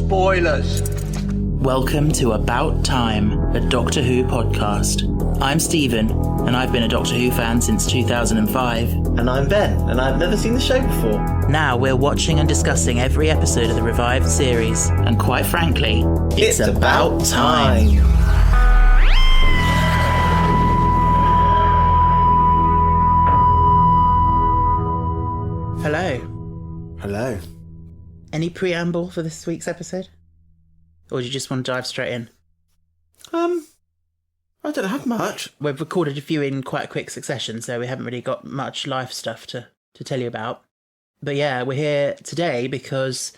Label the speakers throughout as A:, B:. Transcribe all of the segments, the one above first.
A: spoilers.
B: Welcome to About Time, a Doctor Who podcast. I'm Stephen, and I've been a Doctor Who fan since 2005.
C: And I'm Ben, and I've never seen the show before.
B: Now we're watching and discussing every episode of the revived series, and quite frankly, it's about time. Hello.
C: Hello.
B: Any preamble for this week's episode? Or do you just want to dive straight in?
C: I don't have much.
B: We've recorded a few in quite a quick succession, so we haven't really got much life stuff to tell you about. But yeah, we're here today because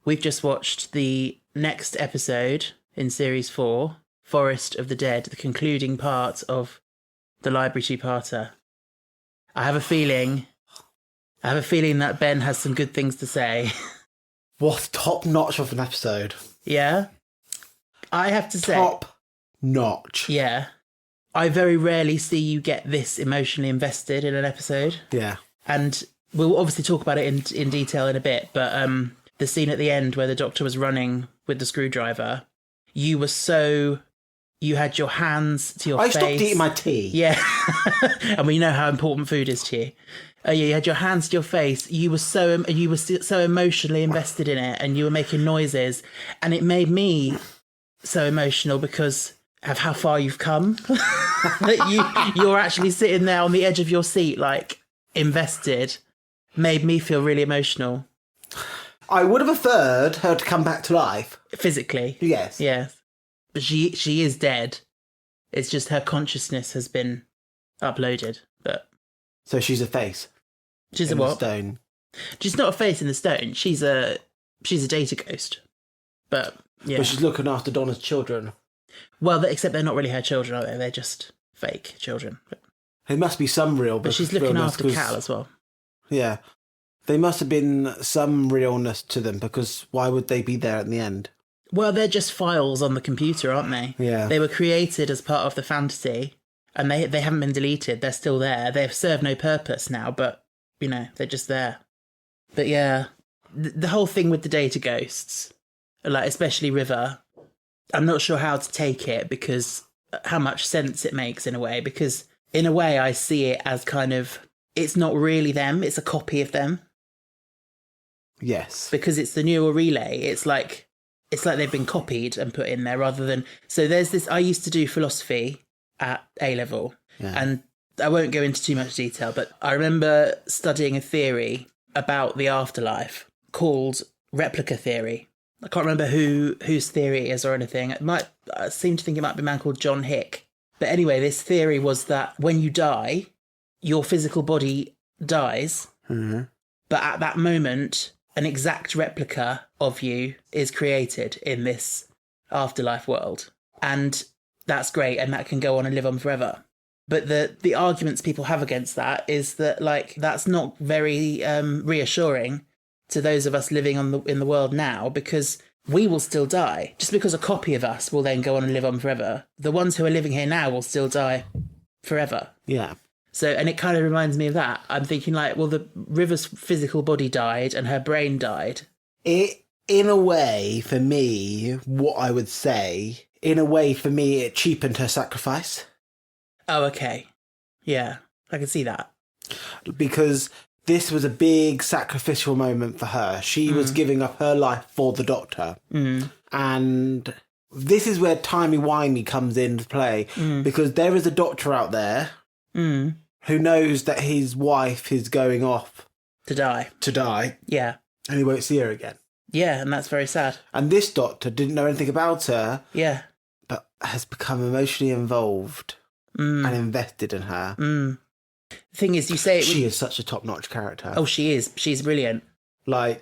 B: we've just watched the next episode in Series 4, Forest of the Dead, the concluding part of the Library two-parter. I have a feeling that Ben has some good things to say.
C: What top notch of an episode.
B: Yeah? I have to say...
C: Top notch.
B: Yeah. I very rarely see you get this emotionally invested in an episode.
C: Yeah. And
B: we'll obviously talk about it in detail in a bit, but the scene at the end where the Doctor was running with the screwdriver, you had your hands to your face.
C: I stopped eating my tea.
B: Yeah. And we know how important food is to you. You had your hands to your face. You were so emotionally invested in it, and you were making noises, and it made me so emotional because of how far you've come. That you're actually sitting there on the edge of your seat, like invested, made me feel really emotional.
C: I would have preferred her to come back to life.
B: Physically.
C: Yes.
B: Yes. But she is dead. It's just her consciousness has been uploaded. But
C: so she's a face.
B: She's
C: in
B: a what?
C: The stone.
B: She's not a face in the stone. She's a data ghost. But yeah.
C: But she's looking after Donna's children.
B: Well, except they're not really her children, are they? They're just fake children.
C: There must be some real.
B: But she's looking after Cal as well.
C: Yeah. There must have been some realness to them, because why would they be there at the end?
B: Well, they're just files on the computer, aren't they?
C: Yeah.
B: They were created as part of the fantasy, and they haven't been deleted. They're still there. They've served no purpose now, but, they're just there. But yeah, the whole thing with the data ghosts, like especially River, I'm not sure how to take it, because how much sense it makes in a way, because in a way I see it as kind of, it's not really them, it's a copy of them.
C: Yes.
B: Because it's the neural relay. It's like they've been copied and put in there rather than... So there's this... I used to do philosophy at A-level, and I won't go into too much detail, but I remember studying a theory about the afterlife called replica theory. I can't remember whose theory it is or anything. I seem to think it might be a man called John Hick. But anyway, this theory was that when you die, your physical body dies, but at that moment, an exact replica of you is created in this afterlife world. And that's great, and that can go on and live on forever. But the arguments people have against that is that, that's not very reassuring to those of us living in the world now, because we will still die. Just because a copy of us will then go on and live on forever, the ones who are living here now will still die forever.
C: Yeah.
B: So, and it kind of reminds me of that. I'm thinking the River's physical body died and her brain died.
C: In a way, for me, what I would say, it cheapened her sacrifice.
B: Oh, okay. Yeah, I can see that.
C: Because this was a big sacrificial moment for her. She was giving up her life for the Doctor. And this is where timey-wimey comes into play. Because there is a Doctor out there who knows that his wife is going off
B: to die. Yeah.
C: And he won't see her again.
B: Yeah, and that's very sad.
C: And this Doctor didn't know anything about her.
B: Yeah.
C: But has become emotionally involved and invested in her.
B: The thing is, you say it...
C: She is such a top-notch character.
B: Oh, she is. She's brilliant.
C: There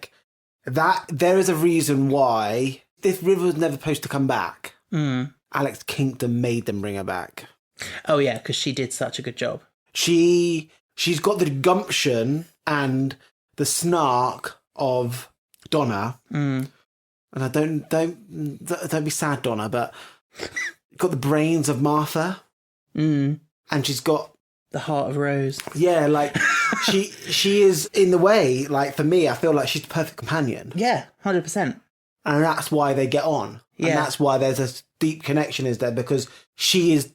C: is a reason why this River was never supposed to come back. Alex Kingston made them bring her back.
B: Oh, yeah, because she did such a good job.
C: She's got the gumption and the snark of Donna. And I don't be sad, Donna, but got the brains of Martha. And she's got
B: the heart of Rose.
C: Yeah, she is in the way. For me, I feel like she's the perfect companion.
B: Yeah, 100%.
C: And that's why they get on.
B: Yeah.
C: And that's why there's a deep connection is there, because she's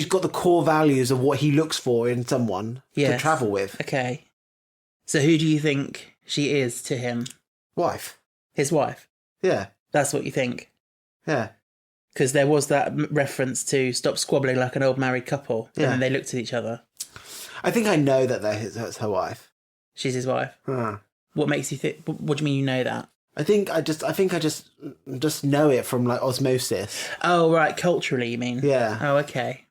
C: got the core values of what he looks for in someone to travel with.
B: Okay. So who do you think she is to him?
C: Wife.
B: His wife?
C: Yeah.
B: That's what you think?
C: Yeah.
B: Because there was that reference to stop squabbling like an old married couple.
C: Yeah.
B: And then they looked at each other.
C: I think I know that that's her wife.
B: She's his wife? What makes you think... What do you mean you know that?
C: I think I just know it from like osmosis.
B: Oh, right. Culturally, you mean?
C: Yeah.
B: Oh, okay.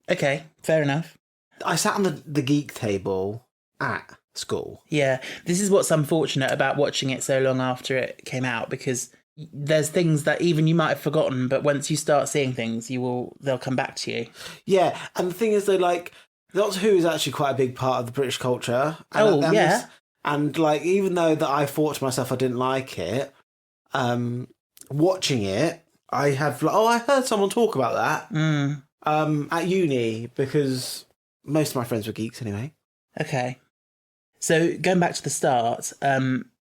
B: Okay. Fair enough.
C: I sat on the geek table at school.
B: Yeah. This is what's unfortunate about watching it so long after it came out, because there's things that even you might have forgotten, but once you start seeing things, they'll come back to you.
C: Yeah. And the thing is, though, like, Doctor Who is actually quite a big part of the British culture.
B: And
C: And, like, even though that I thought to myself I didn't like it, watching it, I have, I heard someone talk about that at uni, because most of my friends were geeks anyway.
B: Okay. So, going back to the start,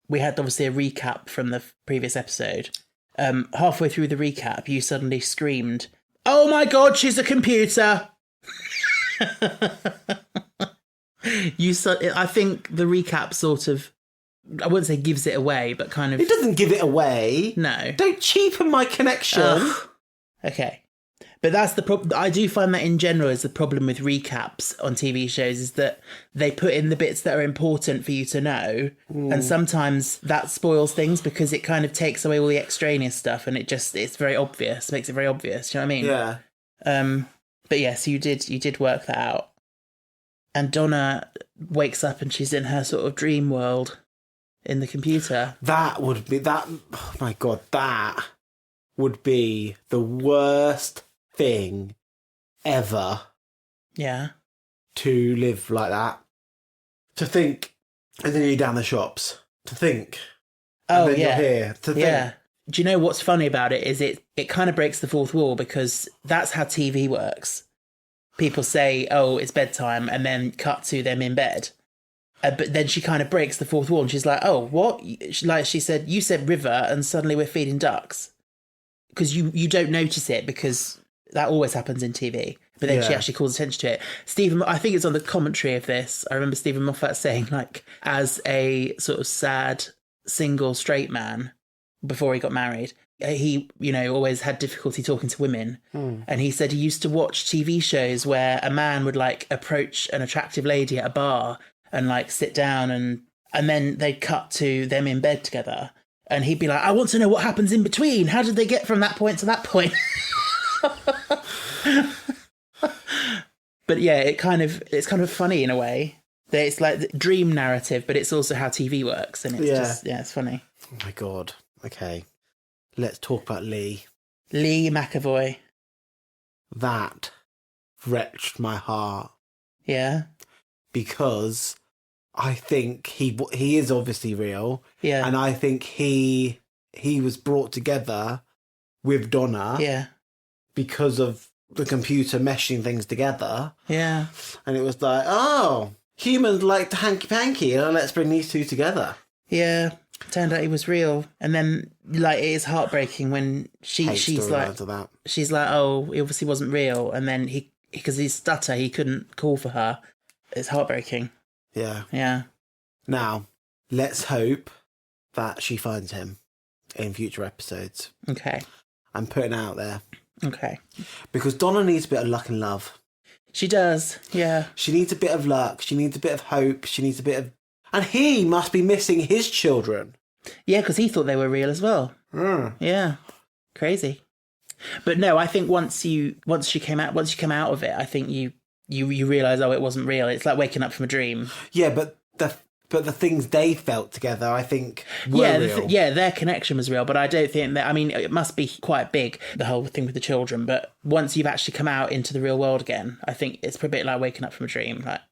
B: we had obviously a recap from the previous episode. Halfway through the recap, you suddenly screamed, "Oh my God, she's a computer!" I think the recap sort of, I wouldn't say gives it away, but kind of...
C: It doesn't give it away.
B: No.
C: Don't cheapen my connection.
B: Okay. But that's the problem. I do find that in general is the problem with recaps on TV shows, is that they put in the bits that are important for you to know. And sometimes that spoils things because it kind of takes away all the extraneous stuff and it's very obvious, makes it very obvious. Do you know what I mean?
C: Yeah.
B: But yes, you did work that out. And Donna wakes up and she's in her sort of dream world in the computer.
C: That would be oh my God, that would be the worst thing ever.
B: Yeah.
C: To live like that. To think, and then you're down the shops. To think.
B: Oh,
C: and then
B: yeah.
C: You're here. To think.
B: Yeah. Do you know what's funny about it is it kind of breaks the fourth wall, because that's how TV works. People say, "Oh, it's bedtime," and then cut to them in bed. But then she kind of breaks the fourth wall and she's like, "Oh, what?" Like she said, "You said river and suddenly we're feeding ducks." Because you don't notice it, because that always happens in TV. But then she actually calls attention to it. I think it's on the commentary of this. I remember Stephen Moffat saying, like, as a sort of sad, single, straight man, before he got married, he, always had difficulty talking to women. And he said he used to watch TV shows where a man would, like, approach an attractive lady at a bar and, like, sit down and then they'd cut to them in bed together. And he'd be like, "I want to know what happens in between. How did they get from that point to that point?" But yeah, it's kind of funny in a way. That it's like the dream narrative, but it's also how TV works. And it's it's funny.
C: Oh my God. Okay. Let's talk about Lee.
B: Lee McAvoy.
C: That wrenched my heart.
B: Yeah.
C: Because I think he is obviously real.
B: Yeah.
C: And I think he was brought together with Donna.
B: Yeah.
C: Because of the computer meshing things together.
B: Yeah.
C: And it was like, oh, humans like to hanky-panky. Let's bring these two together.
B: Yeah. Turned out he was real. And then, like, it is heartbreaking when she's like, "Oh, he obviously wasn't real." And then because he stutter, he couldn't call for her. It's heartbreaking.
C: Yeah.
B: Yeah.
C: Now, let's hope that she finds him in future episodes.
B: Okay.
C: I'm putting it out there.
B: Okay.
C: Because Donna needs a bit of luck and love.
B: She does, yeah.
C: She needs a bit of luck. She needs a bit of hope. She needs a bit of... And he must be missing his children.
B: Yeah, because he thought they were real as well. Yeah. Crazy. But no, I think once you come out of it, I think you realise, oh, it wasn't real. It's like waking up from a dream.
C: Yeah, but the things they felt together, I think, were real.
B: Their connection was real, but I don't think that... I mean, it must be quite big, the whole thing with the children, but once you've actually come out into the real world again, I think it's a bit like waking up from a dream. Like,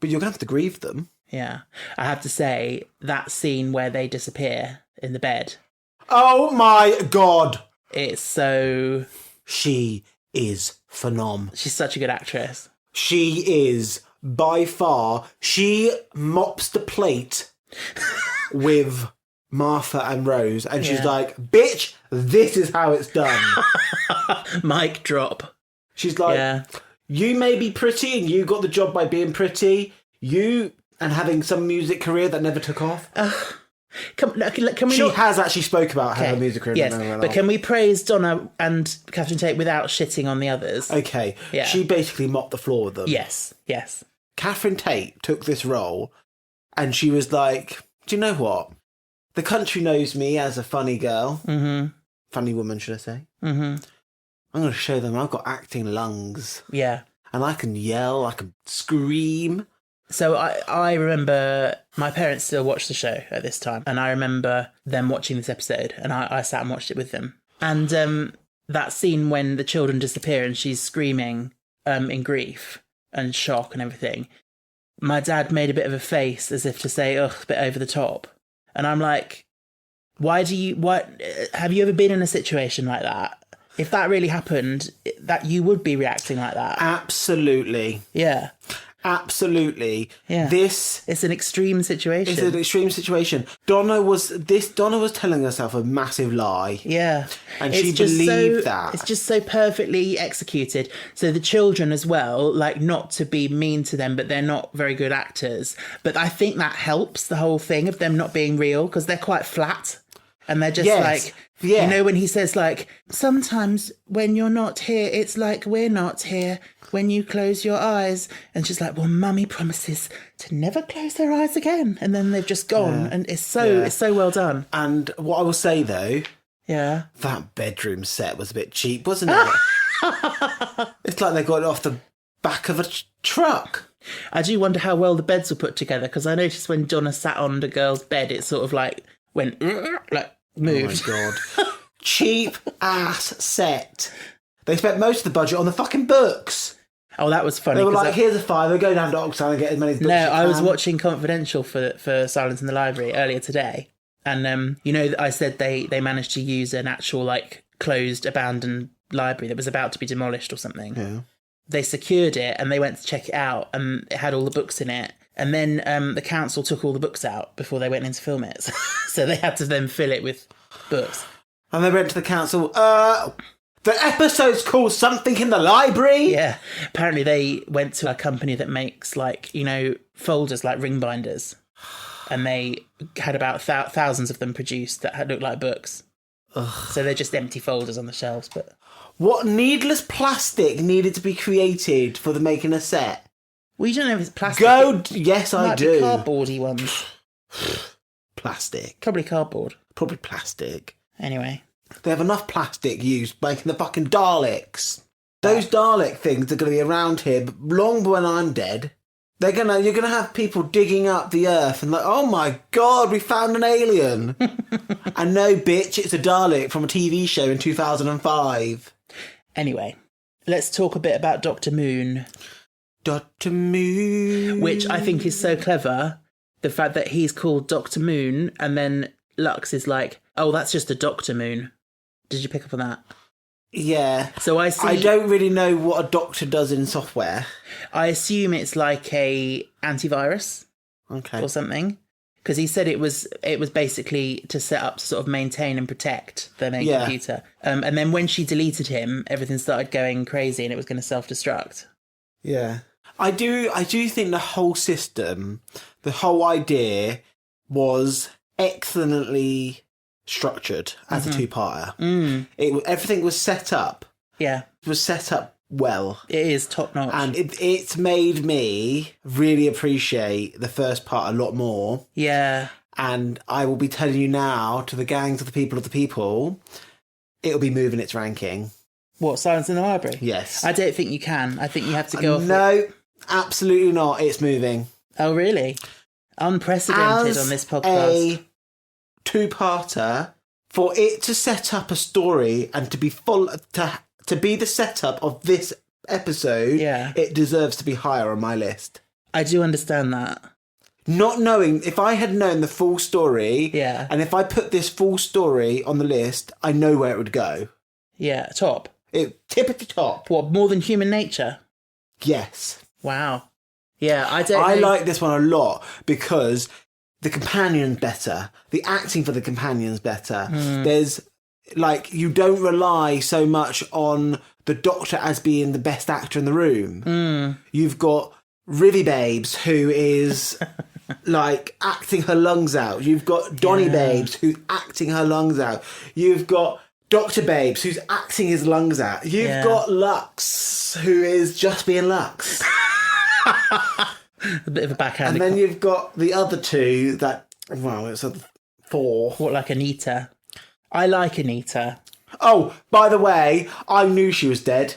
C: but you're going to have to grieve them.
B: Yeah. I have to say, that scene where they disappear in the bed...
C: Oh my God!
B: It's so...
C: She is phenomenal.
B: She's such a good actress.
C: She is... By far, she mops the plate with Martha and Rose, and she's like, bitch, this is how it's done.
B: Mic drop.
C: She's like, you may be pretty and you got the job by being pretty, and having some music career that never took off.
B: Can we
C: she has actually spoke about her music career.
B: Yes, but can we praise Donna and Catherine Tate without shitting on the others?
C: Okay, she basically mopped the floor with them.
B: Yes.
C: Catherine Tate took this role and she was like, do you know what? The country knows me as a funny girl. Mm-hmm. Funny woman, should I say. Mm-hmm. I'm going to show them I've got acting lungs.
B: Yeah.
C: And I can yell, I can scream.
B: So I remember my parents still watched the show at this time, and I remember them watching this episode, and I sat and watched it with them. And that scene when the children disappear and she's screaming in grief and shock and everything, my dad made a bit of a face as if to say, ugh, a bit over the top. And I'm like, have you ever been in a situation like that? If that really happened, that you would be reacting like that.
C: Absolutely.
B: Yeah.
C: Absolutely.
B: Yeah. It's an extreme situation.
C: It's an extreme situation. Donna was telling herself a massive lie.
B: Yeah.
C: And she believed that.
B: It's just so perfectly executed. So the children as well, like, not to be mean to them, but they're not very good actors. But I think that helps the whole thing of them not being real, because they're quite flat. And they're just like, you know, when he says, like, sometimes when you're not here, it's like we're not here when you close your eyes. And she's like, well, Mummy promises to never close their eyes again. And then they've just gone. And it's so well done.
C: And what I will say, though, that bedroom set was a bit cheap, wasn't it? It's like they got it off the back of a truck.
B: I do wonder how well the beds were put together, because I noticed when Donna sat on the girl's bed, it sort of like went, like, moved.
C: Oh my God. Cheap ass set. They spent most of the budget on the fucking books.
B: Oh, that was funny.
C: They were like, here's a £5, go down to Oxford and get as many books as you can.
B: I was watching Confidential for Silence in the Library earlier today. And, you know, I said they managed to use an actual, like, closed, abandoned library that was about to be demolished or something.
C: Yeah.
B: They secured it and they went to check it out, and it had all the books in it. And then the council took all the books out before they went in to film it. So they had to then fill it with books.
C: And they went to the council, the episode's called Something in the Library?
B: Yeah. Apparently they went to a company that makes, like, you know, folders, like ring binders. And they had about thousands of them produced that looked like books. Ugh. So they're just empty folders on the shelves. But
C: what needless plastic needed to be created for the making a set?
B: Well, you don't know if it's plastic.
C: Yes, I do.
B: Cardboardy ones.
C: Plastic.
B: Probably cardboard.
C: Probably plastic.
B: Anyway.
C: They have enough plastic used making the fucking Daleks. Those Dalek things are going to be around here long when I'm dead. You're gonna have people digging up the earth and like, oh my God, we found an alien. And no, bitch, it's a Dalek from a TV show in 2005.
B: Anyway, let's talk a bit about Dr. Moon.
C: Dr. Moon.
B: Which I think is so clever. The fact that he's called Dr. Moon and then Lux is like, oh, that's just a Dr. Moon. Did you pick up on that?
C: Yeah.
B: So I
C: don't really know what a doctor does in software.
B: I assume it's like a antivirus.
C: Okay.
B: Or something. Because he said it was basically to set up to sort of maintain and protect the main computer. And then when she deleted him, everything started going crazy and it was going to self-destruct.
C: Yeah. I do think the whole system, the whole idea was excellently structured as a two-parter. Everything was set up. Yeah. It was set up well.
B: It is top-notch.
C: And it's made me really appreciate the first part a lot more.
B: Yeah.
C: And I will be telling you now, to the gangs of the people, it'll be moving its ranking.
B: What, Silence in the Library?
C: Yes.
B: I don't think you can. I think you have to go off.
C: No, absolutely not. It's moving.
B: Oh, really? Unprecedented on this podcast.
C: A two-parter, for it to set up a story and to be to be the setup of this episode, it deserves to be higher on my list.
B: I do understand that.
C: Not knowing, if I had known the full story, and if I put this full story on the list, I know where it would go.
B: Yeah, top.
C: Tip at the top.
B: What, more than Human Nature?
C: Yes.
B: Wow. Yeah, I like
C: this one a lot because the companion's better. The acting for the companion's better. There's, like, you don't rely so much on the Doctor as being the best actor in the room. You've got Rivy Babes, who is... like acting her lungs out. You've got Donny Babes who's acting her lungs out. You've got Dr. Babes who's acting his lungs out. You've got Lux who is just being Lux.
B: A bit of a backhand.
C: And then you've got the other two that, well, it's a 4.
B: What, like Anita? I like Anita.
C: Oh, by the way, I knew she was dead.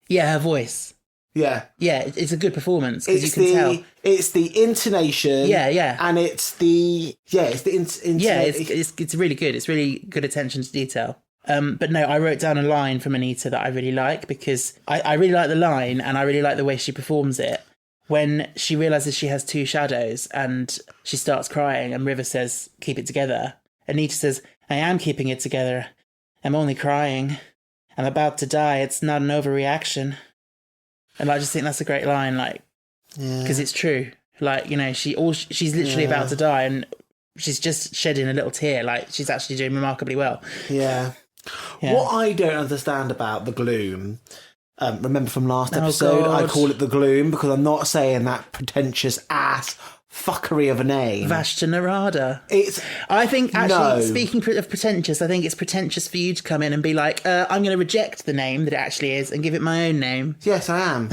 B: Yeah, her voice.
C: Yeah.
B: Yeah, it's a good performance because you can tell.
C: It's the intonation.
B: Yeah.
C: And it's the... Yeah, it's the intonation.
B: Yeah, it's really good. It's really good attention to detail. But no, I wrote down a line from Anita that I really like because I really like the line and I really like the way she performs it. When she realises she has 2 shadows and she starts crying and River says, keep it together. Anita says, I am keeping it together. I'm only crying. I'm about to die. It's not an overreaction. And I just think that's a great line, like, because it's true. Like, you know, she's literally about to die and she's just shedding a little tear. Like, she's actually doing remarkably well.
C: Yeah. What I don't understand about the gloom, remember from last episode, I call it the gloom because I'm not saying that pretentious ass fuckery of a name.
B: Vashta Narada. I think, actually, speaking of pretentious, I think it's pretentious for you to come in and be like, I'm going to reject the name that it actually is and give it my own name.
C: Yes, I am.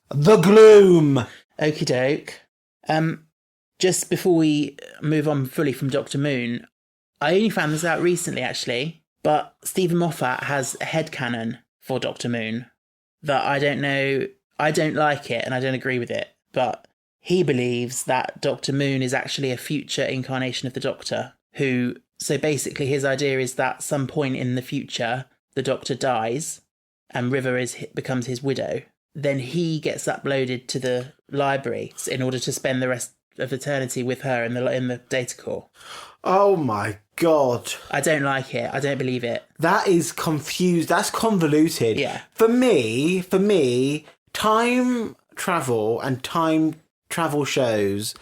C: The Gloom.
B: Okie doke. Just before we move on fully from Dr. Moon, I only found this out recently, actually, but Stephen Moffat has a headcanon for Dr. Moon that I don't know. I don't like it and I don't agree with it, but... he believes that Dr. Moon is actually a future incarnation of the Doctor, who... So basically his idea is that some point in the future, the Doctor dies and River becomes his widow. Then he gets uploaded to the library in order to spend the rest of eternity with her in the data core.
C: Oh my God.
B: I don't like it. I don't believe it.
C: That is confused. That's convoluted.
B: Yeah.
C: For me, time travel and time travel shows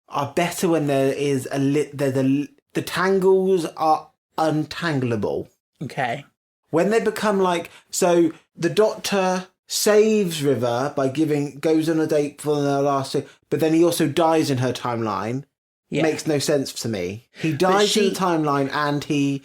C: are better when there is the tangles are untangleable.
B: Okay.
C: When they become like, so the Doctor saves River by goes on a date for the last two, but then he also dies in her timeline. Yeah. Makes no sense to me. He dies in the timeline and he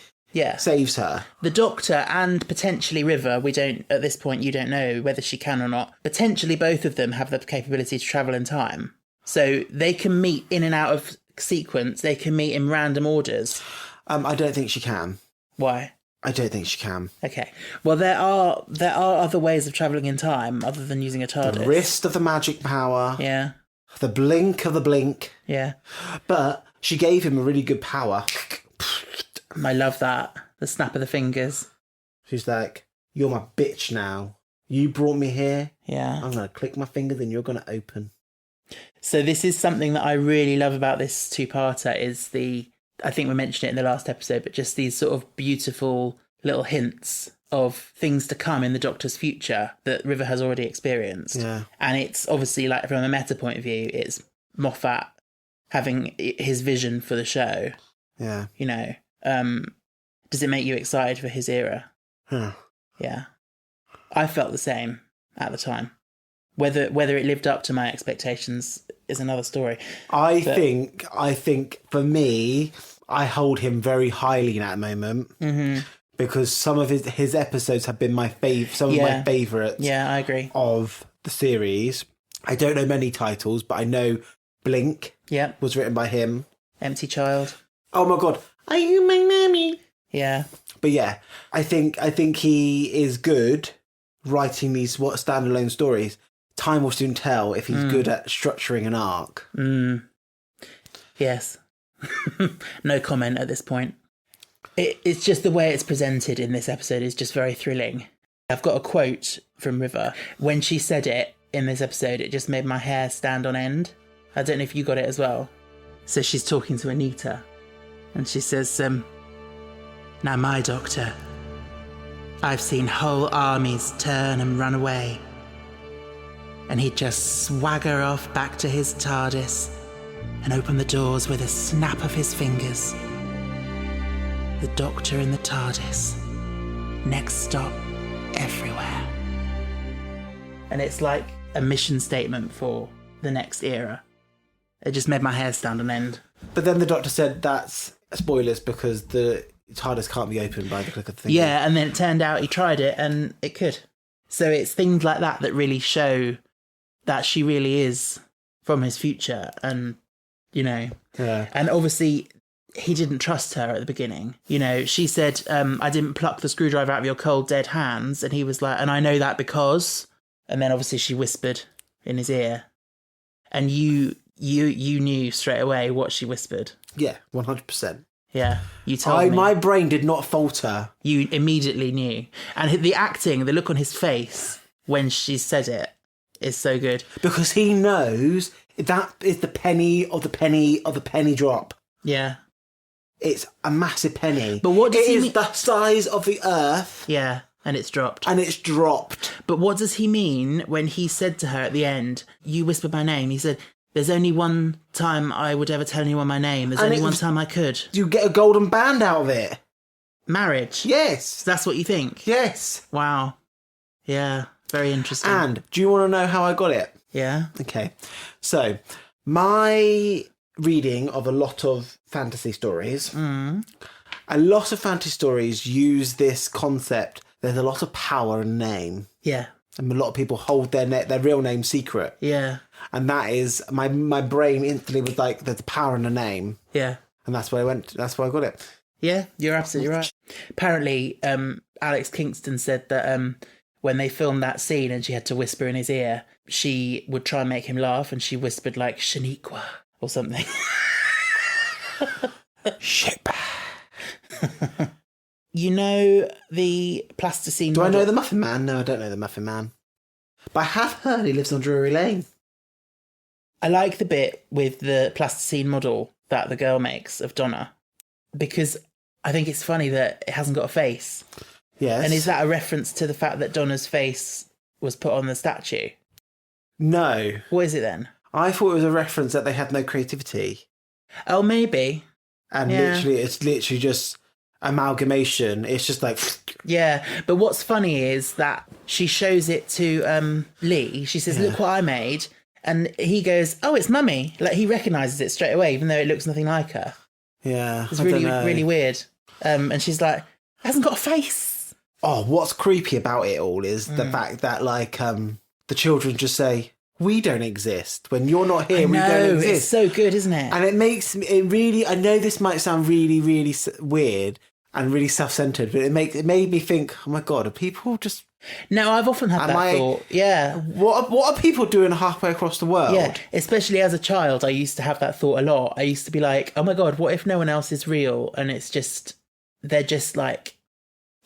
C: saves her.
B: The Doctor and potentially River, at this point, you don't know whether she can or not. Potentially both of them have the capability to travel in time. So they can meet in and out of sequence. They can meet in random orders.
C: I don't think she can.
B: Why?
C: I don't think she can.
B: Okay. Well, there are other ways of travelling in time other than using a TARDIS.
C: The wrist of the magic power.
B: Yeah.
C: The blink of the blink.
B: Yeah.
C: But she gave him a really good power.
B: I love that. The snap of the fingers.
C: She's like, you're my bitch now. You brought me here.
B: Yeah.
C: I'm going to click my fingers and you're going to open.
B: So this is something that I really love about this two-parter is I think we mentioned it in the last episode, but just these sort of beautiful little hints of things to come in the Doctor's future that River has already experienced.
C: Yeah.
B: And it's obviously, like, from a meta point of view, it's Moffat having his vision for the show.
C: Yeah.
B: You know, does it make you excited for his era?
C: Huh.
B: Yeah. I felt the same at the time. Whether it lived up to my expectations is another story.
C: I think for me, I hold him very highly in that moment.
B: Mm-hmm.
C: Because some of his episodes have been my my favourites.
B: Yeah, I agree.
C: Of the series. I don't know many titles, but I know Blink was written by him.
B: Empty Child.
C: Oh my God. Are you my mammy?
B: Yeah.
C: But yeah, I think he is good writing these standalone stories. Time will soon tell if he's good at structuring an arc.
B: Yes. No comment at this point. It's just the way it's presented in this episode is just very thrilling. I've got a quote from River. When she said it in this episode, it just made my hair stand on end. I don't know if you got it as well. So she's talking to Anita. And she says, now my Doctor, I've seen whole armies turn and run away. And he'd just swagger off back to his TARDIS and opened the doors with a snap of his fingers. The Doctor in the TARDIS. Next stop, everywhere. And it's like a mission statement for the next era. It just made my hair stand on end.
C: But then the Doctor said that's spoilers because the TARDIS can't be opened by the click of the finger.
B: Yeah, and then it turned out he tried it and it could. So it's things like that that really show that she really is from his future. And, you know, and obviously he didn't trust her at the beginning. You know, she said, I didn't pluck the screwdriver out of your cold, dead hands. And he was like, and I know that because... And then obviously she whispered in his ear. And you knew straight away what she whispered.
C: Yeah, 100%.
B: Yeah, you told me.
C: My brain did not falter.
B: You immediately knew. And the acting, the look on his face when she said it is so good.
C: Because he knows that is the penny of the penny of the penny drop.
B: Yeah.
C: It's a massive penny.
B: But what does he
C: mean? It is the size of the earth.
B: Yeah, and it's dropped.
C: And it's dropped.
B: But what does he mean when he said to her at the end, you whispered my name? He said, there's only one time I would ever tell anyone my name. There's only one time I could.
C: You get a golden band out of it.
B: Marriage?
C: Yes.
B: That's what you think?
C: Yes.
B: Wow. Yeah, very interesting.
C: And do you want to know how I got it?
B: Yeah.
C: Okay. So, my reading of a lot of fantasy stories, a lot of fantasy stories use this concept. There's a lot of power in name. Yeah. And a lot of people hold their real name secret. Yeah. And that is, my brain instantly was like, there's power in a name. Yeah. And that's where that's where I got it.
B: Yeah, you're absolutely right. Apparently, Alex Kingston said that when they filmed that scene and she had to whisper in his ear, she would try and make him laugh and she whispered like, Shaniqua or something.
C: Ship.
B: You know the plasticine
C: Do model? I know the Muffin Man? No, I don't know the Muffin Man. But I have heard he lives on Drury Lane.
B: I like the bit with the plasticine model that the girl makes of Donna, because I think it's funny that it hasn't got a face. Yes. And is that a reference to the fact that Donna's face was put on the statue?
C: No.
B: What is it then?
C: I thought it was a reference that they had no creativity.
B: Oh, maybe.
C: And it's literally just amalgamation. It's just like...
B: Yeah, but what's funny is that she shows it to Lee. She says, look what I made. And he goes, oh, it's Mummy. Like, he recognises it straight away, even though it looks nothing like her. Yeah. It's really, really weird. And she's like, it hasn't got a face.
C: Oh, what's creepy about it all is the fact that, like, the children just say, we don't exist. When you're not here, we don't exist.
B: It's so good, isn't it?
C: And it makes it really, I know this might sound really, really weird and really self-centered, but it made me think, oh my God, are people just...
B: No, I've often had that thought. Yeah.
C: What are people doing halfway across the world?
B: Yeah, especially as a child, I used to have that thought a lot. I used to be like, oh my God, what if no one else is real? And it's just, they're just like,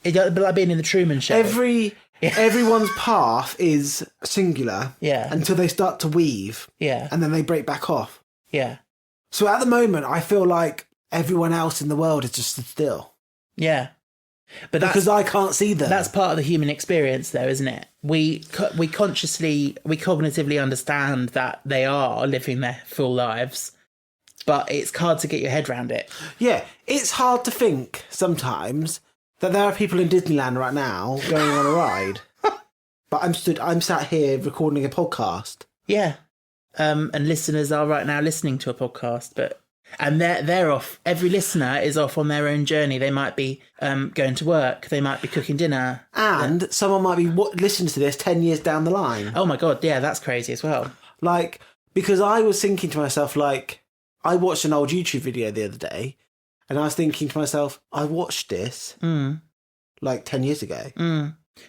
B: it's like being in the Truman Show.
C: Everyone's path is singular until they start to weave. Yeah. And then they break back off. Yeah. So at the moment, I feel like everyone else in the world is just still. Yeah. But because I can't see them.
B: That's part of the human experience, though, isn't it? We cognitively understand that they are living their full lives, but it's hard to get your head around it.
C: Yeah, it's hard to think sometimes that there are people in Disneyland right now going on a ride, but I'm sat here recording a podcast.
B: Yeah, and listeners are right now listening to a podcast, and they're off. Every listener is off on their own journey. They might be going to work. They might be cooking dinner.
C: And someone might be listening to this 10 years down the line.
B: Oh my God, yeah, that's crazy as well.
C: Like, because I was thinking to myself, like, I watched an old YouTube video the other day, and I was thinking to myself, I watched this like 10 years ago.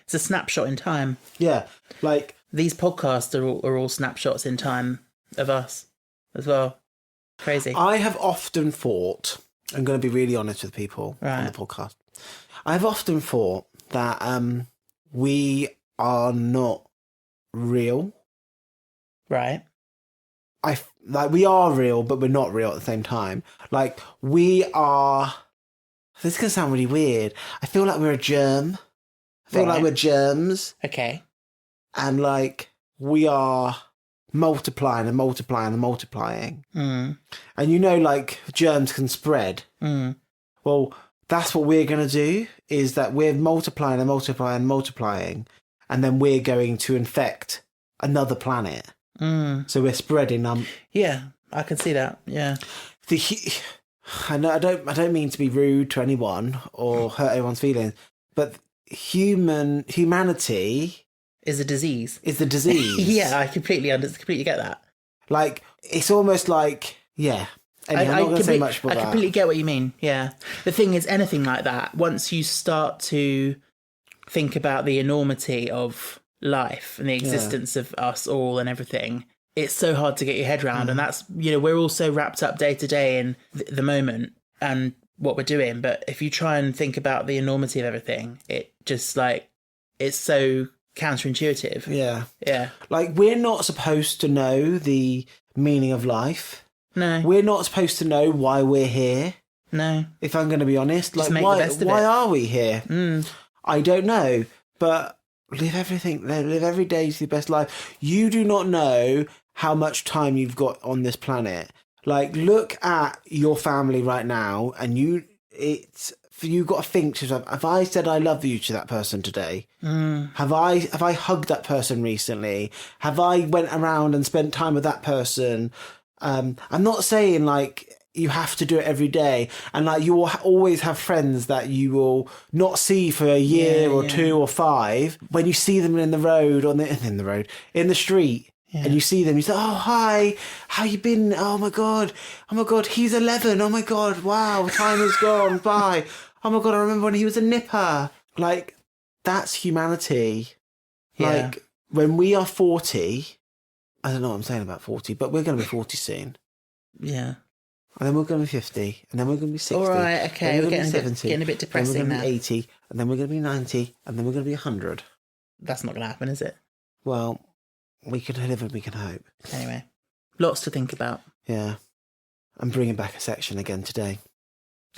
B: It's a snapshot in time.
C: Yeah, like...
B: These podcasts are all snapshots in time of us as well. Crazy.
C: I have often thought, I'm going to be really honest with people on the podcast. I've often thought that we are not real.
B: Right.
C: We are real, but we're not real at the same time. Like, we are... This is going to sound really weird. I feel like we're a germ. I feel like we're germs.
B: Okay.
C: And, like, we are multiplying and multiplying and multiplying. And you know, like, germs can spread. Well, that's what we're going to do, is that we're multiplying and multiplying and multiplying, and then we're going to infect another planet. So we're spreading.
B: Yeah, I can see that. Yeah.
C: I know I don't mean to be rude to anyone or hurt anyone's feelings, but humanity
B: is a disease.
C: Is the disease.
B: Yeah, I completely get that.
C: Like, it's almost like, yeah. Anyway, I'm not going to say much more about that.
B: I completely get what you mean, yeah. The thing is, anything like that, once you start to think about the enormity of life and the existence of us all and everything, it's so hard to get your head around. And that's, you know, we're all so wrapped up day to day in the moment and what we're doing. But if you try and think about the enormity of everything, it just, like, it's so counterintuitive.
C: Yeah.
B: Yeah.
C: Like, we're not supposed to know the meaning of life.
B: No.
C: We're not supposed to know why we're here.
B: No.
C: If I'm going to be honest.
B: Just
C: like, why are we here? I don't know. But live every day to your best life. You do not know how much time you've got on this planet. Like, look at your family right now, and you've got to think to yourself, have I said I love you to that person today? Have I hugged that person recently? Have I went around and spent time with that person? I'm not saying, like, you have to do it every day, and, like, you will always have friends that you will not see for a year or 2 or 5. When you see them in the road, in the street, and you see them, you say, "Oh, hi, how you been? Oh my god, he's 11. Oh my god, wow, time has gone by. Oh my god, I remember when he was a nipper." Like, that's humanity. Like, when we are 40. I don't know what I'm saying about 40, but we're going to be 40 soon.
B: Yeah.
C: And then we're going to be 50, and then we're going to be 60.
B: All right, okay, we're getting a bit depressing
C: then we're
B: now.
C: going to be 80, and then we're going to be 90, and then we're going to be 100.
B: That's not going to happen, is it?
C: Well, we can live and we can hope.
B: Anyway, lots to think about.
C: Yeah. I'm bringing back a section again today.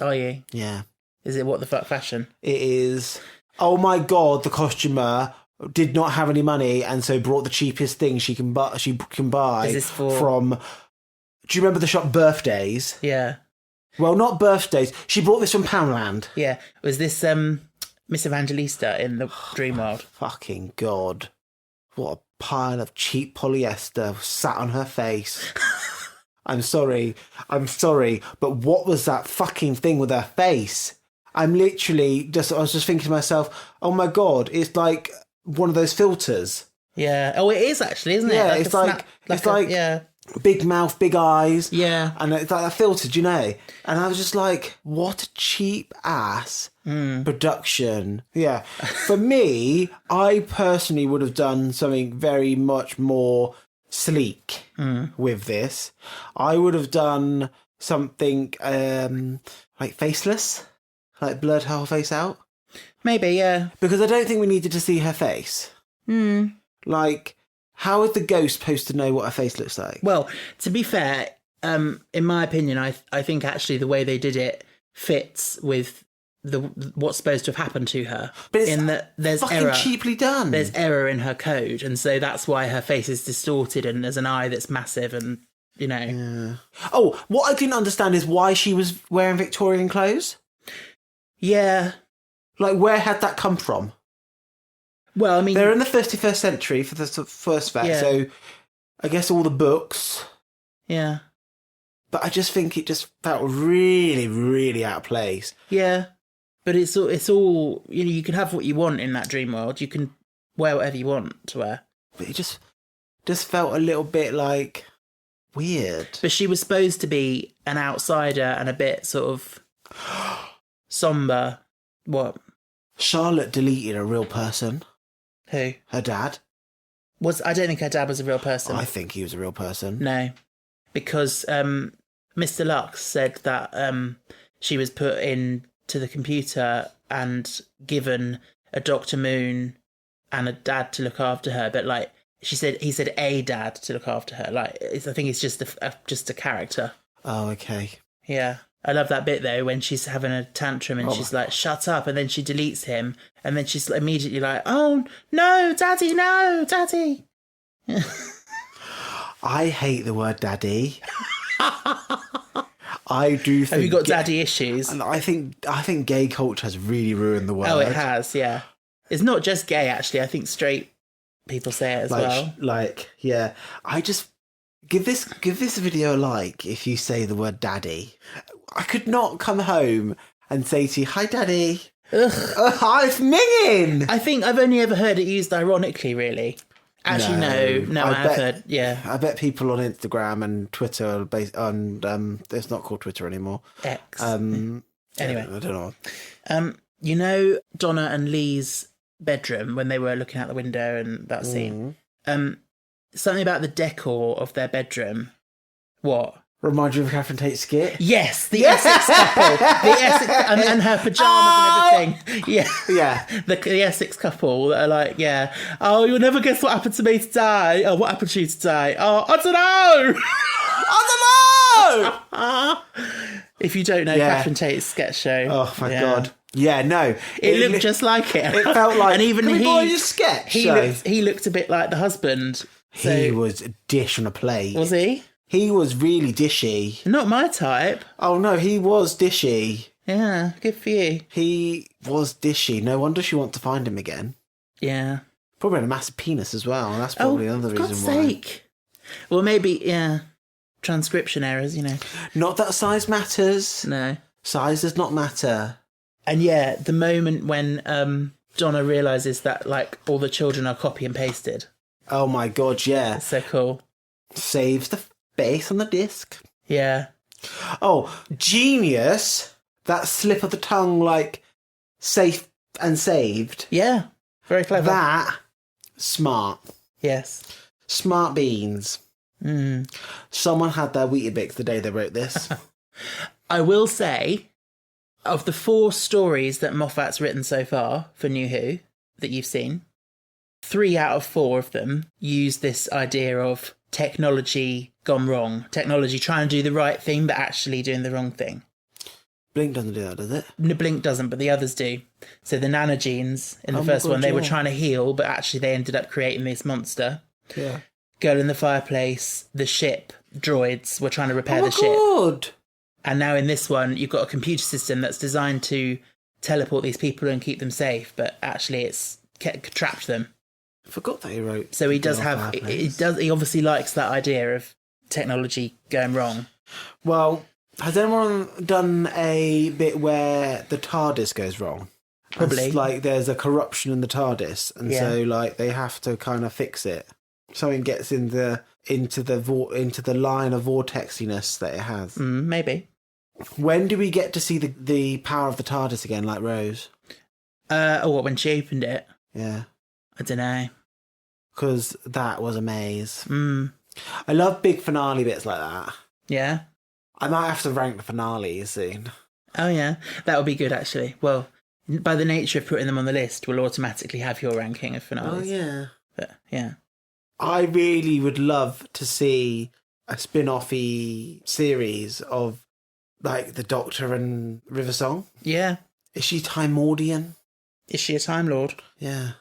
B: Are you?
C: Yeah.
B: Is it what the fuck fashion?
C: It is. Oh my god, the costumer did not have any money, and so brought the cheapest thing she can buy.
B: Is this
C: from? Do you remember the shop Birthdays?
B: Yeah.
C: Well, not Birthdays. She brought this from Poundland.
B: Yeah. Was this Miss Evangelista in the Dream World?
C: Fucking god! What a pile of cheap polyester sat on her face. I'm sorry, but what was that fucking thing with her face? I was just thinking to myself, oh my god, it's like one of those filters.
B: Yeah. Oh, it is actually, isn't it?
C: Yeah, it's like big mouth, big eyes.
B: Yeah.
C: And it's like a filter, do you know? And I was just like, what a cheap ass production. Yeah. For me, I personally would have done something very much more sleek with this. I would have done something like faceless, like blurred her whole face out.
B: Maybe, yeah.
C: Because I don't think we needed to see her face. Like, how is the ghost supposed to know what her face looks like?
B: Well, to be fair, in my opinion, I think actually the way they did it fits with what's supposed to have happened to her.
C: But it's
B: in that there's
C: fucking
B: error.
C: cheaply done.
B: There's error in her code, and so that's why her face is distorted, and there's an eye that's massive, and you know.
C: Yeah. Oh, what I didn't understand is why she was wearing Victorian clothes.
B: Yeah.
C: Like, where had that come from?
B: Well, I mean,
C: they're in the 51st century for the first fact, so I guess all the books.
B: Yeah.
C: But I just think it just felt really, really out of place.
B: Yeah. But it's all, you know, you can have what you want in that dream world. You can wear whatever you want to wear.
C: But it just felt a little bit like weird.
B: But she was supposed to be an outsider and a bit sort of somber. What?
C: Charlotte deleted a real person.
B: Who?
C: Her dad.
B: I don't think her dad was a real person.
C: I think he was a real person.
B: No. Because Mr. Lux said that she was put into the computer and given a Dr. Moon and a dad to look after her, but like he said a dad to look after her. Like I think it's just a character.
C: Oh, okay.
B: Yeah. I love that bit though when she's having a tantrum and she's like, "Shut up!" and then she deletes him, and then she's immediately like, "Oh no, Daddy, no, Daddy."
C: I hate the word daddy. I do think...
B: Have you got daddy issues?
C: And I think gay culture has really ruined the word.
B: Oh, it has, yeah. It's not just gay, actually. I think straight people say it as well.
C: Yeah. I just... Give this video a like if you say the word daddy. I could not come home and say to you, hi, daddy.
B: Ugh.
C: It's minging!
B: I think I've only ever heard it used ironically, really. Actually, no, I've heard, yeah.
C: I bet people on Instagram and Twitter are based on, it's not called Twitter anymore.
B: X.
C: Anyway. I don't know.
B: You know Donna and Lee's bedroom when they were looking out the window and that scene? Something about the decor of their bedroom. What?
C: Remind you of Catherine Tate's skit?
B: Yes, the Essex couple. The Essex and her pyjamas and everything. Yeah. The Essex couple that are like, yeah. Oh, you'll never guess what happened to me today. Oh, what happened to you today? Oh, I don't know. I don't know. If you don't know Catherine Tate's sketch show.
C: Oh, my God. Yeah, no.
B: It looked just like it.
C: It felt like,
B: and even
C: can we borrow your sketch?
B: He looked a bit like the husband. So,
C: he was a dish on a plate.
B: Was he?
C: He was really dishy.
B: Not my type.
C: Oh, no, he was dishy.
B: Yeah, good for you.
C: He was dishy. No wonder she wants to find him again.
B: Yeah.
C: Probably had a massive penis as well. And that's probably another reason
B: God's
C: why.
B: Sake. Well, maybe, yeah. Transcription errors, you know.
C: Not that size matters.
B: No.
C: Size does not matter.
B: And yeah, the moment when Donna realises that, like, all the children are copy and pasted.
C: Oh my God, yeah.
B: It's so cool.
C: Saves the space on the disc.
B: Yeah.
C: Oh, genius. That slip of the tongue, like, safe and saved.
B: Yeah. Very clever.
C: That, smart.
B: Yes.
C: Smart beans.
B: Mm.
C: Someone had their Weetabix the day they wrote this.
B: I will say, of the 4 stories that Moffat's written so far for New Who that you've seen, 3 out of 4 of them use this idea of technology gone wrong. Technology trying to do the right thing, but actually doing the wrong thing.
C: Blink doesn't do that, does it?
B: No, Blink doesn't, but the others do. So the nanogenes in the first one, they were trying to heal, but actually they ended up creating this monster.
C: Yeah.
B: Girl in the Fireplace, the ship, droids were trying to repair the ship.
C: God.
B: And now in this one, you've got a computer system that's designed to teleport these people and keep them safe, but actually it's trapped them.
C: I forgot that he wrote.
B: So he does have. He obviously likes that idea of technology going wrong.
C: Well, has anyone done a bit where the TARDIS goes wrong?
B: Probably.
C: It's like there's a corruption in the TARDIS, and so like they have to kind of fix it. Something gets into the line of vortexiness that it has.
B: Maybe.
C: When do we get to see the power of the TARDIS again, like Rose?
B: What, when she opened it?
C: Yeah.
B: I don't know.
C: Because that was a maze. I love big finale bits like that.
B: Yeah.
C: I might have to rank the finales soon.
B: Oh, yeah. That would be good, actually. Well, by the nature of putting them on the list, we'll automatically have your ranking of finales.
C: Oh, yeah.
B: But, yeah.
C: I really would love to see a spin-off-y series of, like, the Doctor and River Song.
B: Yeah.
C: Is she Timordian?
B: Is she a Time Lord?
C: Yeah.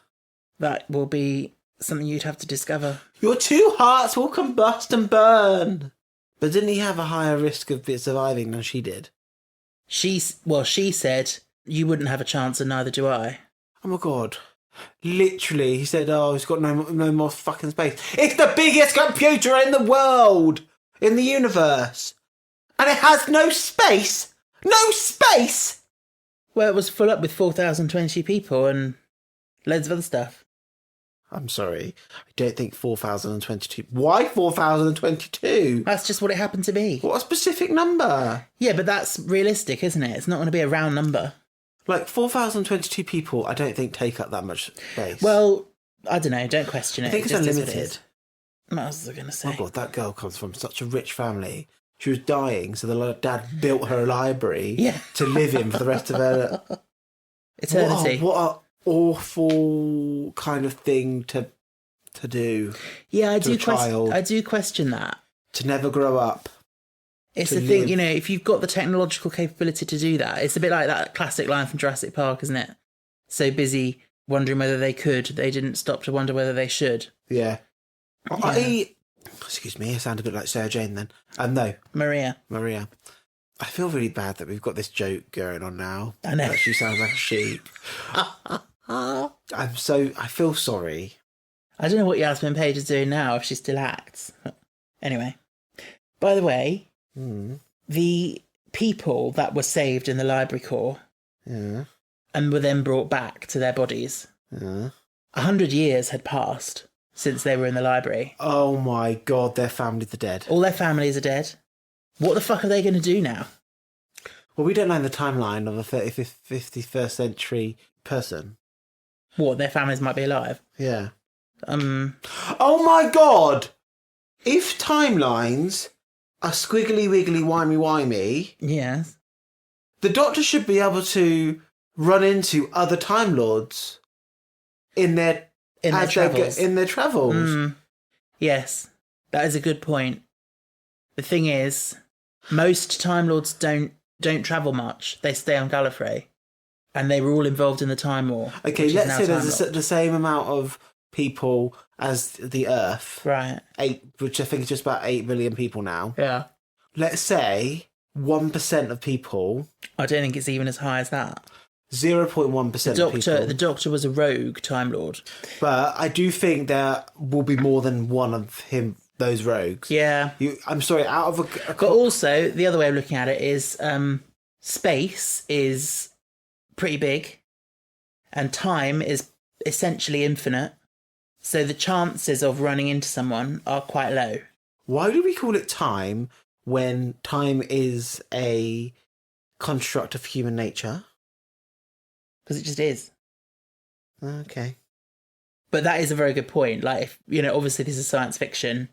B: That will be something you'd have to discover.
C: Your 2 hearts will combust and burn. But didn't he have a higher risk of surviving than she did?
B: She said, you wouldn't have a chance and neither do I.
C: Oh my God. Literally, he said, oh, he's got no more fucking space. It's the biggest computer in the world! In the universe! And it has no space! No space!
B: Well, it was full up with 4,020 people and loads of other stuff.
C: I'm sorry. I don't think 4,022. Why 4,022?
B: That's just what it happened to be.
C: What a specific number.
B: Yeah, but that's realistic, isn't it? It's not going to be a round number.
C: Like, 4,022 people, I don't think take up that much space.
B: Well, I don't know. Don't question it.
C: I think it's unlimited.
B: What else was I going to say?
C: Oh, God, that girl comes from such a rich family. She was dying, so the dad built her a library to live in for the rest of her
B: eternity.
C: What an awful kind of thing to do.
B: Yeah, I do question that.
C: To never grow up.
B: It's the thing, you know, if you've got the technological capability to do that, it's a bit like that classic line from Jurassic Park, isn't it? So busy wondering whether they could, they didn't stop to wonder whether they should.
C: Yeah. Excuse me, I sound a bit like Sarah Jane then. No,
B: Maria.
C: I feel really bad that we've got this joke going on now.
B: I know.
C: That she sounds like a sheep. I feel sorry.
B: I don't know what Yasmin Page is doing now, if she still acts. Anyway. By the way, the people that were saved in the library core and were then brought back to their bodies, 100 years had passed since they were in the library.
C: Oh my God, their families are dead.
B: All their families are dead. What the fuck are they going to do now?
C: Well, we don't know the timeline of a 35th, 51st century person.
B: What, their families might be alive?
C: Yeah.
B: Oh
C: my God! If timelines are squiggly wiggly wimey,
B: yes,
C: the Doctor should be able to run into other Time Lords in their travels.
B: Yes, that is a good point. The thing is, most Time Lords don't travel much. They stay on Gallifrey, and they were all involved in the Time War.
C: Okay, let's say there's the same amount of people as the Earth,
B: right?
C: Which I think is just about 8 billion people now.
B: Yeah.
C: Let's say 1% of people.
B: I don't think it's even as high as that.
C: 0.1% of people.
B: The Doctor was a rogue Time Lord.
C: But I do think there will be more than one of those rogues.
B: Yeah.
C: I'm sorry, out of a...
B: But also, the other way of looking at it is space is pretty big and time is essentially infinite. So the chances of running into someone are quite low.
C: Why do we call it time when time is a construct of human nature?
B: Because it just is.
C: Okay.
B: But that is a very good point. Like, obviously this is science fiction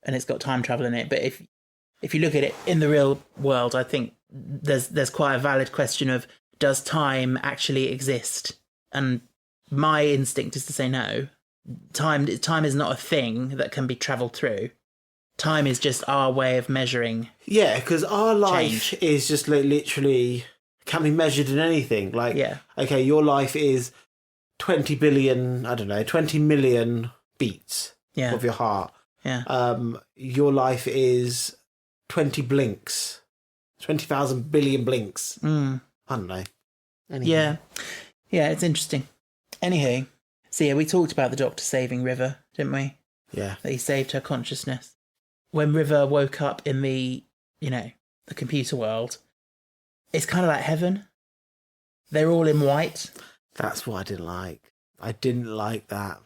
B: and it's got time travel in it. But if you look at it in the real world, I think there's quite a valid question of, does time actually exist? And my instinct is to say no. Time is not a thing that can be travelled through. Time is just our way of measuring.
C: Yeah, because our life
B: change.
C: Is just literally can be measured in anything. Like,
B: yeah.
C: Okay, your life is 20 million beats of your heart.
B: Yeah.
C: Your life is 20 blinks, 20,000 billion blinks. I don't know.
B: Anyway. Yeah, it's interesting. Anywho, so yeah, we talked about the Doctor saving River, didn't we?
C: Yeah.
B: That he saved her consciousness. When River woke up in the computer world, it's kind of like heaven. They're all in white.
C: That's what I didn't like. I didn't like that.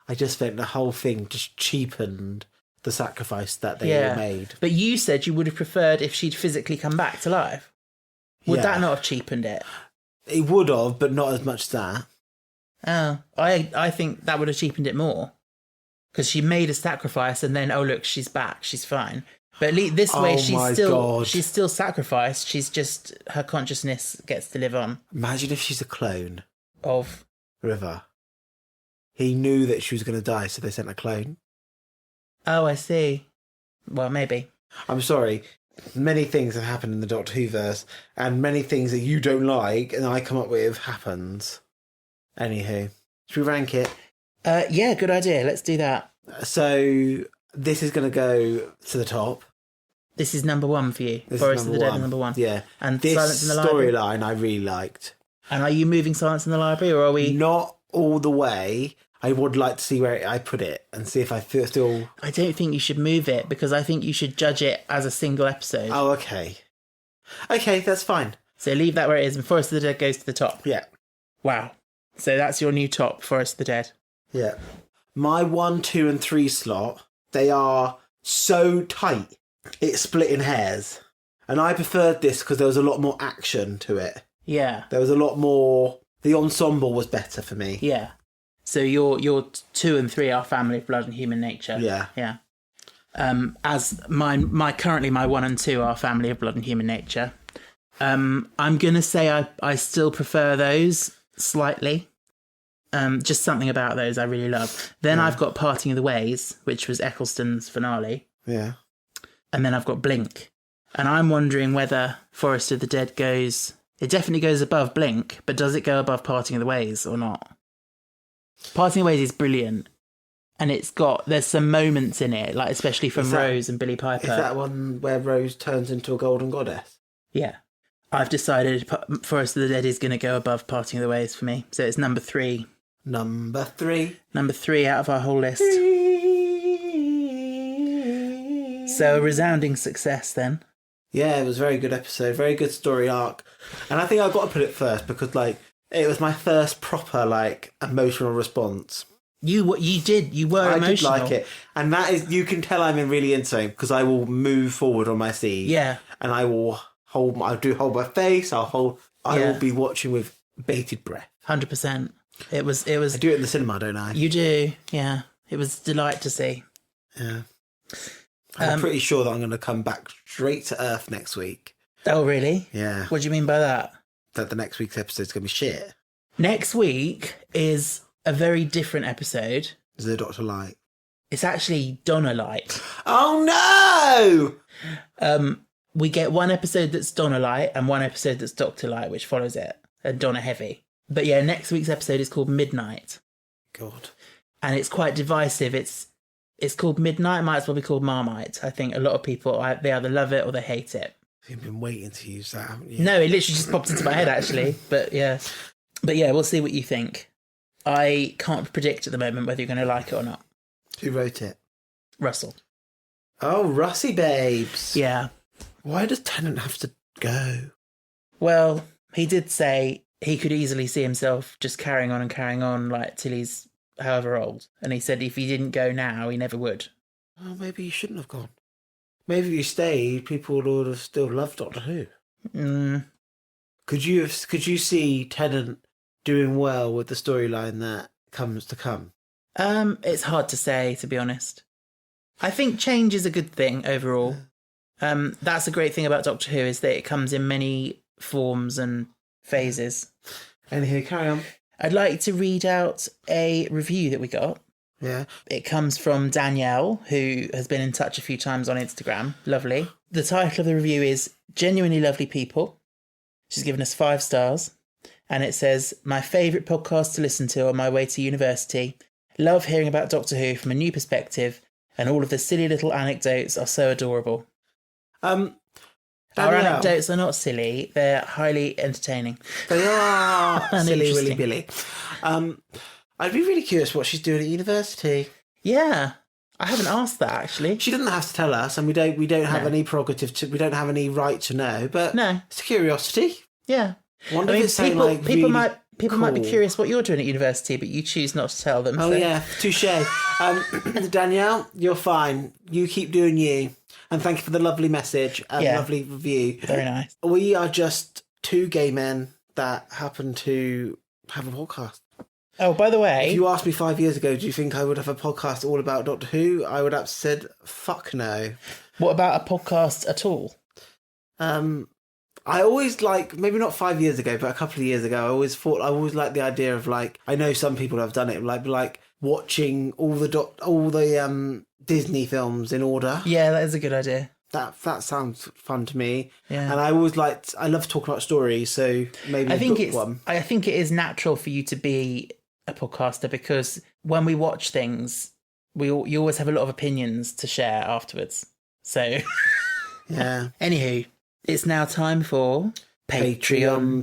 C: I just think the whole thing just cheapened the sacrifice that they all made.
B: But you said you would have preferred if she'd physically come back to life. Would that not have cheapened it?
C: It would have, but not as much as that.
B: Oh, I think that would have cheapened it more. Because she made a sacrifice and then, oh look, she's back, she's fine. But at least this way, she's still sacrificed. She's just, her consciousness gets to live on.
C: Imagine if she's a clone
B: of
C: River. He knew that she was going to die, so they sent a clone.
B: Oh, I see. Well, maybe.
C: I'm sorry. Many things have happened in the Doctor Who-verse, and many things that you don't like, and I come up with, happens. Anywho, should we rank it?
B: Yeah, good idea. Let's do that.
C: So, this is going to go to the top.
B: This is number one for you. Forest of the Dead is number one.
C: Yeah.
B: And
C: this
B: Silence in the Library.
C: Storyline I really liked.
B: And are you moving Silence in the Library, or are we...
C: Not all the way. I would like to see where I put it and see if I feel still...
B: I don't think you should move it, because I think you should judge it as a single episode.
C: Oh, okay. Okay, that's fine.
B: So leave that where it is, and Forest of the Dead goes to the top.
C: Yeah.
B: Wow. So that's your new top, Forest of the Dead.
C: Yeah. My 1, 2 and 3 slot, they are so tight, it's split in hairs. And I preferred this because there was a lot more action to it.
B: Yeah.
C: There was a lot more... The ensemble was better for me.
B: Yeah. So your 2 and 3 are Family of Blood and Human Nature.
C: Yeah.
B: Yeah. As my currently my 1 and 2 are Family of Blood and Human Nature. I'm gonna say I still prefer those slightly. Just something about those I really love. Then I've got Parting of the Ways, which was Eccleston's finale.
C: Yeah.
B: And then I've got Blink. And I'm wondering whether Forest of the Dead goes... It definitely goes above Blink, but does it go above Parting of the Ways or not? Parting of the Ways is brilliant. And there's some moments in it, like especially from Rose and Billie Piper.
C: Is that one where Rose turns into a golden goddess?
B: Yeah. I've decided Forest of the Dead is going to go above Parting of the Ways for me. So it's number 3.
C: Number 3.
B: Number 3 out of our whole list. So a resounding success then.
C: Yeah, it was a very good episode, very good story arc. And I think I've got to put it first because, like, it was my first proper, like, emotional response.
B: You were emotional.
C: I did like it. And that is, you can tell I'm really into it because I will move forward on my seat.
B: Yeah.
C: And I will hold my face, I will be watching with bated breath.
B: 100%. It was.
C: I do it in the cinema, don't I?
B: You do, yeah. It was a delight to see.
C: Yeah. I'm pretty sure that I'm going to come back straight to Earth next week.
B: Oh, really?
C: Yeah.
B: What do you mean by that?
C: That the next week's episode is going to be shit.
B: Next week is a very different episode.
C: Is it Dr. Light?
B: It's actually Donna Light.
C: Oh, no!
B: We get one episode that's Donna Light and one episode that's Dr. Light, which follows it, and Donna Heavy. But yeah, next week's episode is called Midnight.
C: God.
B: And it's quite divisive. It's called Midnight, it might as well be called Marmite. I think a lot of people, they either love it or they hate it.
C: You've been waiting to use that, haven't you?
B: No, it literally just popped into my head, actually. But yeah, we'll see what you think. I can't predict at the moment whether you're going to like it or not.
C: Who wrote it?
B: Russell.
C: Oh, Russie babes.
B: Yeah.
C: Why does Tennant have to go?
B: Well, he did say he could easily see himself just carrying on, like, till he's however old. And he said if he didn't go now, he never would.
C: Oh, maybe he shouldn't have gone. Maybe if you stayed, people would have still loved Doctor Who. Could you see Tennant doing well with the storyline that comes to come?
B: It's hard to say, to be honest. I think change is a good thing overall. That's a great thing about Doctor Who is that it comes in many forms and phases.
C: And here, carry on.
B: I'd like to read out a review that we got.
C: Yeah.
B: It comes from Danielle, who has been in touch a few times on Instagram. Lovely. The title of the review is Genuinely Lovely People. She's given us 5 stars. And it says, my favourite podcast to listen to on my way to university. Love hearing about Doctor Who from a new perspective, and all of the silly little anecdotes are so adorable. Our anecdotes are not silly, they're highly entertaining.
C: They are
B: And
C: silly
B: interesting.
C: Willy Billy. I'd be really curious what she's doing at university.
B: Yeah, I haven't asked that actually.
C: She doesn't have to tell us, and we don't have any prerogative we don't have any right to know, but
B: no,
C: it's a curiosity.
B: Yeah.
C: Wonder if it's
B: people
C: really
B: might be
C: cool.
B: curious what you're doing at university, but you choose not to tell them.
C: Oh
B: so.
C: yeah, touche. Danielle, you're fine. You keep doing you. And thank you for the lovely message and lovely review.
B: Very nice.
C: We are just 2 gay men that happen to have a podcast.
B: Oh, by the way...
C: If you asked me 5 years ago, do you think I would have a podcast all about Doctor Who? I would have said, fuck no.
B: What about a podcast at all?
C: I always maybe not 5 years ago, but a couple of years ago, I always liked the idea of I know some people have done it, like watching all the Disney films in order.
B: Yeah, that is a good idea.
C: That sounds fun to me.
B: Yeah.
C: And I love talking about stories, so maybe
B: I think it is natural for you to be a podcaster because when we watch things, you always have a lot of opinions to share afterwards. So
C: yeah.
B: Anywho, it's now time for
C: Patreon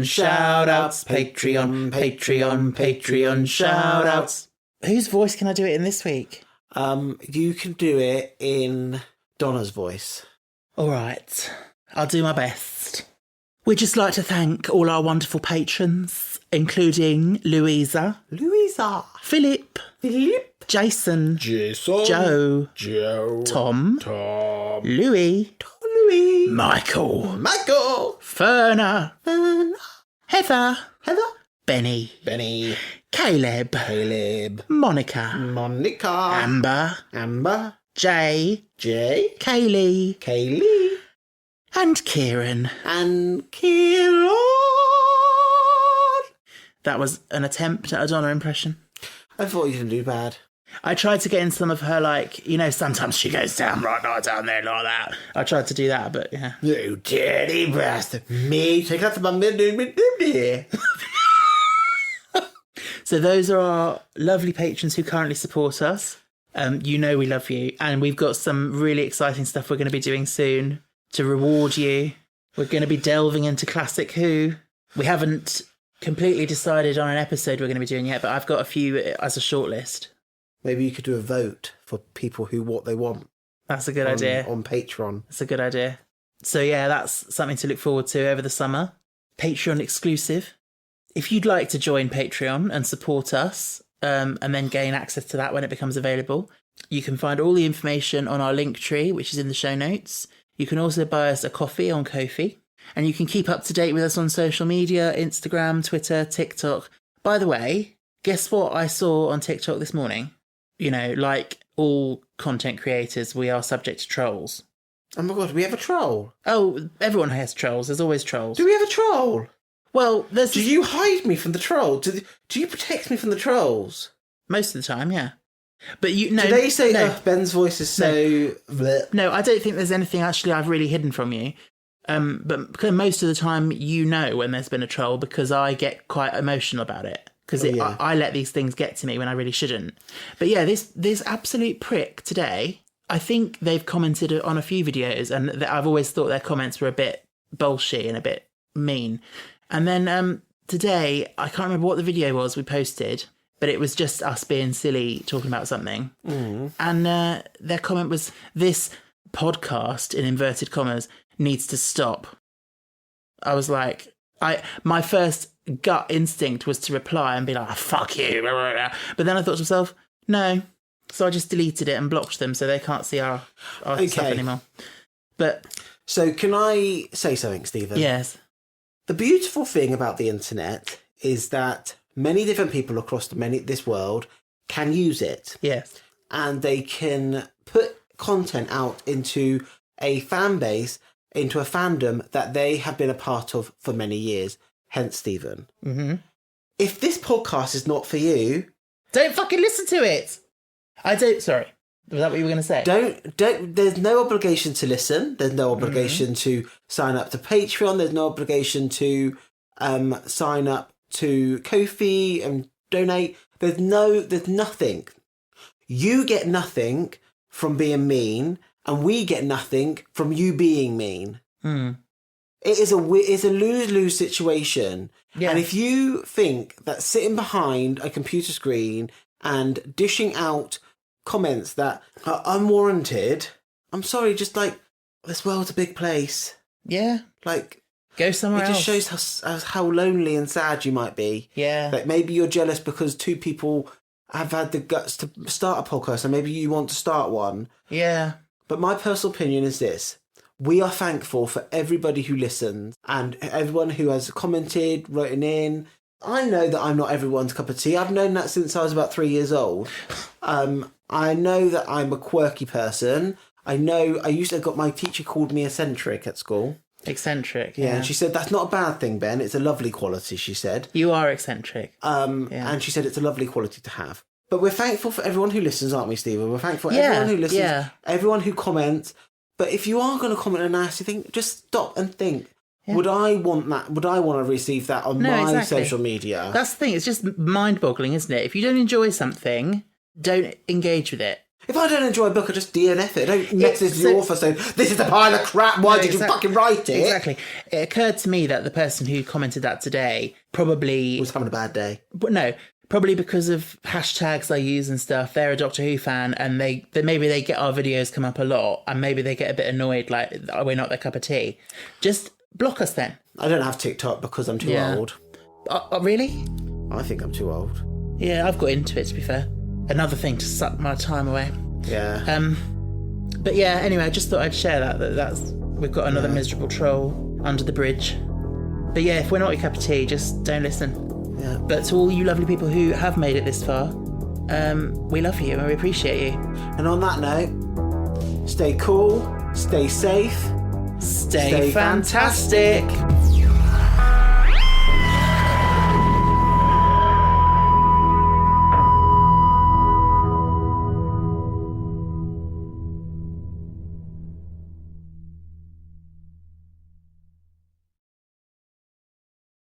C: shout outs. Patreon shout outs.
B: Whose voice can I do it in this week?
C: You can do it in Donna's voice.
B: All right, I'll do my best. We'd just like to thank all our wonderful patrons, including Louisa, Philip, Jason, Joe, Tom, Louis, Michael, Ferna, Heather, Benny, Caleb, Monica, Amber, Jay, Kaylee, and Kieran. That was an attempt at a Donna impression.
C: I thought you didn't do bad.
B: I tried to get in some of her, sometimes she goes down right now, down there like that. I tried to do that, but yeah.
C: You dirty bastard. Me, take that to my middle.
B: So those are our lovely patrons who currently support us. You know we love you. And we've got some really exciting stuff we're going to be doing soon to reward you. We're going to be delving into Classic Who. We haven't completely decided on an episode we're going to be doing yet, but I've got a few as a shortlist.
C: Maybe you could do a vote for people what they want.
B: That's a good idea.
C: On Patreon.
B: That's a good idea. So yeah, that's something to look forward to over the summer. Patreon exclusive. If you'd like to join Patreon and support us, and then gain access to that when it becomes available, you can find all the information on our link tree, which is in the show notes. You can also buy us a coffee on Ko-fi. And you can keep up to date with us on social media, Instagram, Twitter, TikTok. By the way, guess what I saw on TikTok this morning? You know, like all content creators, we are subject to trolls.
C: Oh my God, do we have a troll?
B: Oh, everyone has trolls. There's always trolls.
C: Do we have a troll?
B: Well, there's...
C: Do you hide me from the troll? Do you protect me from the trolls?
B: Most of the time, yeah. But you know...
C: Do they say, Ben's voice is so...
B: No, I don't think there's anything actually I've really hidden from you. But most of the time, you know when there's been a troll because I get quite emotional about it. Because I let these things get to me when I really shouldn't. But yeah, this absolute prick today, I think they've commented on a few videos and I've always thought their comments were a bit bullshit and a bit mean. And then today, I can't remember what the video was we posted, but it was just us being silly talking about something. Mm. And their comment was, this podcast, in inverted commas, needs to stop. I was like, my first gut instinct was to reply and be like, fuck you. But then I thought to myself, no. So I just deleted it and blocked them so they can't see our stuff anymore. But
C: so can I say something, Stephen?
B: Yes.
C: The beautiful thing about the internet is that many different people across this world can use it.
B: Yes.
C: And they can put content out into a fan base, into a fandom that they have been a part of for many years. Hence, Stephen. Mm-hmm. If this podcast is not for you...
B: Don't fucking listen to it! Sorry. Was that what you were going to say?
C: There's no obligation to listen. There's no obligation to sign up to Patreon. There's no obligation to sign up to Ko-fi and donate. There's nothing. You get nothing from being mean, and we get nothing from you being mean. Mm. It's a lose-lose situation. Yeah. And if you think that sitting behind a computer screen and dishing out comments that are unwarranted, I'm sorry, just like, this world's a big place.
B: Yeah.
C: Like,
B: go somewhere else.
C: It just shows how lonely and sad you might be.
B: Yeah.
C: Like, maybe you're jealous because two people have had the guts to start a podcast and maybe you want to start one.
B: Yeah.
C: But my personal opinion is this. We are thankful for everybody who listens and everyone who has commented, written in. I know that I'm not everyone's cup of tea. I've known that since I was about 3 years old. I know that I'm a quirky person. I used to got my teacher called me eccentric at school.
B: Eccentric,
C: yeah. And she said, that's not a bad thing, Ben. It's a lovely quality, she said.
B: You are eccentric.
C: And she said it's a lovely quality to have. But we're thankful for everyone who listens, aren't we, Stephen? We're thankful for everyone who listens, everyone who comments. But if you are going to comment a nasty thing, just stop and think. Yeah. Would I want that? Would I want to receive that on my social media?
B: That's the thing. It's just mind-boggling, isn't it? If you don't enjoy something, don't engage with it.
C: If I don't enjoy a book, I just DNF it. I don't message the author saying, this is a pile of crap, why did you fucking write it?
B: Exactly. It occurred to me that the person who commented that today probably...
C: was having a bad day.
B: But no, probably because of hashtags I use and stuff. They're a Doctor Who fan and maybe they get our videos come up a lot and maybe they get a bit annoyed, like, we're not their cup of tea. Just block us then.
C: I don't have TikTok because I'm too old.
B: Really?
C: I think I'm too old.
B: Yeah, I've got into it, to be fair. Another thing to suck my time away.
C: Yeah.
B: But yeah, anyway, I just thought I'd share that's we've got another miserable troll under the bridge. But yeah, if we're not your cup of tea, just don't listen. Yeah. But to all you lovely people who have made it this far, we love you and we appreciate you.
C: And on that note, stay cool, stay safe,
B: stay fantastic.